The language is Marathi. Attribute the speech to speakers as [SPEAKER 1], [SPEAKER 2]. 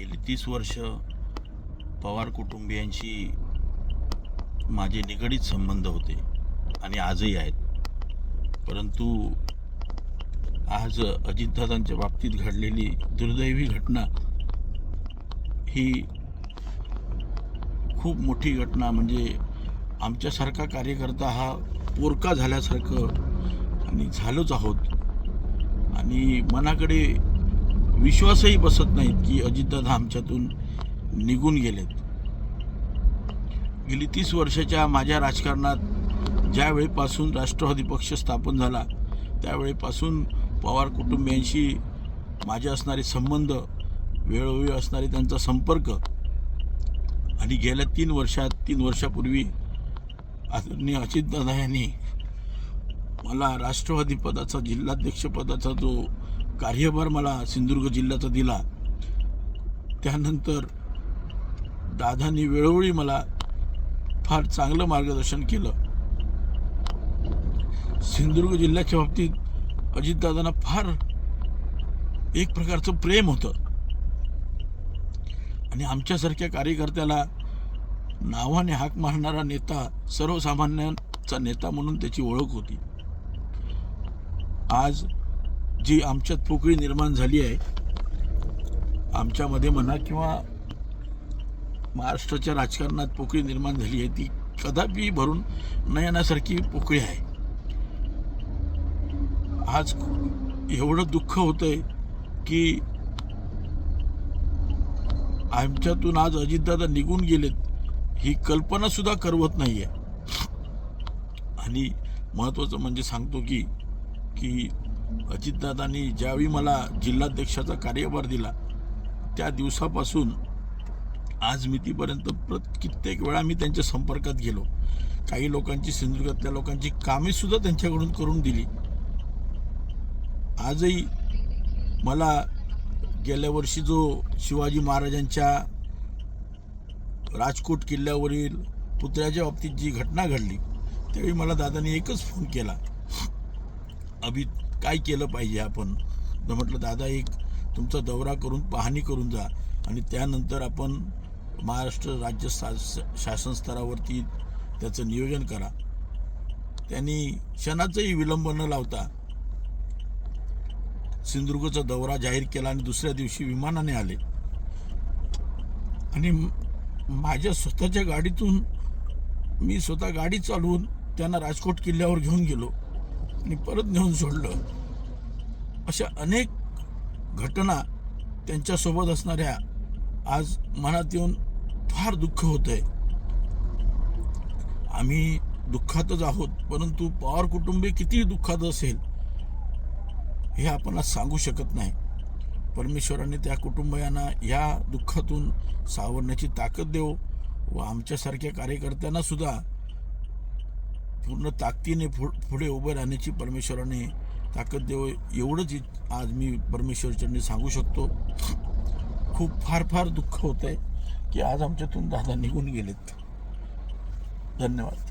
[SPEAKER 1] गेली 30 वर्ष पवार कुटुंबियांशी माझे निगडीत संबंध होते आणि आजही आहेत. परंतु आज अजितदादांच्या बाबतीत घडलेली दुर्दैवी घटना ही खूप मोठी घटना, म्हणजे आमच्यासारखा कार्यकर्ता हा पोरका झाल्यासारखं आणि झालोच आहोत. आणि मनाकडे विश्वासही बसत नाहीत की अजितदादा आमच्यातून निघून गेलेत. गेली 30 वर्षाच्या माझ्या राजकारणात ज्यावेळेपासून राष्ट्रवादी पक्ष स्थापन झाला त्यावेळेपासून पवार कुटुंबियांशी माझे असणारे संबंध, वेळोवेळी असणारे त्यांचा संपर्क, आणि गेल्या 3 वर्षापूर्वी आदरणीय अजितदादा यांनी मला राष्ट्रवादी पदाचा, जिल्हाध्यक्षपदाचा जो कार्यभार मला सिंधुदुर्ग जिल्ह्याचा दिला, त्यानंतर दादांनी वेळोवेळी मला फार चांगलं मार्गदर्शन केलं. सिंधुदुर्ग जिल्ह्याच्या बाबतीत अजितदादांना फार एक प्रकारचं प्रेम होतं आणि आमच्यासारख्या कार्यकर्त्याला नावाने हाक मारणारा नेता, सर्वसामान्यांचा नेता म्हणून त्याची ओळख होती. आज जी आमच्यात पोकळी निर्माण झाली आहे, आमच्यामध्ये म्हणा किंवा महाराष्ट्राच्या राजकारणात पोकळी निर्माण झाली आहे, ती कदापि भरून न येण्यासारखी पोकळी आहे. आज एवढं दुःख होतंय की आमच्यातून आज अजितदादा निघून गेलेत ही कल्पना सुद्धा करवत नाहीये. आणि महत्त्वाचं म्हणजे सांगतो की अजितदादांनी ज्यावेळी मला जिल्हाध्यक्षाचा कार्यभार दिला त्या दिवसापासून आज मितीपर्यंत कित्येक वेळा मी त्यांच्या संपर्कात गेलो. काही लोकांची, सिंधुदुर्गातल्या लोकांची कामे सुद्धा त्यांच्याकडून करून दिली. आजही मला गेल्या वर्षी जो शिवाजी महाराजांच्या राजकोट किल्ल्यावरील पुतळ्याच्या बाबतीत जी घटना घडली त्यावेळी मला दादांनी एकच फोन केला, अभि काय केलं पाहिजे आपण. तर म्हटलं दादा, एक तुमचा दौरा करून पाहणी करून जा आणि त्यानंतर आपण महाराष्ट्र राज्य शासन स्तरावरती त्याचं नियोजन करा. त्यांनी क्षणाचाही विलंब न लावता सिंधुदुर्गचा दौरा जाहीर केला आणि दुसऱ्या दिवशी विमानाने आले आणि माझ्या स्वतःच्या गाडीतून मी स्वतः गाडी चालवून त्यांना राजकोट किल्ल्यावर घेऊन गेलो आणि परत नेऊन सोडलं. अशा अनेक घटना त्यांच्यासोबत असणाऱ्या आज मनात येऊन फार दुःख होतंय. आम्ही दुःखातच आहोत, परंतु पवार कुटुंबीय किती दुःखात असेल हे आपण आज सांगू शकत नाही. परमेश्वराने त्या कुटुंबियांना या दुःखातून सावरण्याची ताकद देव व आमच्यासारख्या कार्यकर्त्यांना सुद्धा पूर्ण ताकदीने पुढे उभे राहण्याची परमेश्वराने ताकद देव, एवढंच आज मी परमेश्वरचरणी सांगू शकतो. खूप फार दुःख होत आहे की आज आमच्यातून दादा निघून गेलेत. धन्यवाद.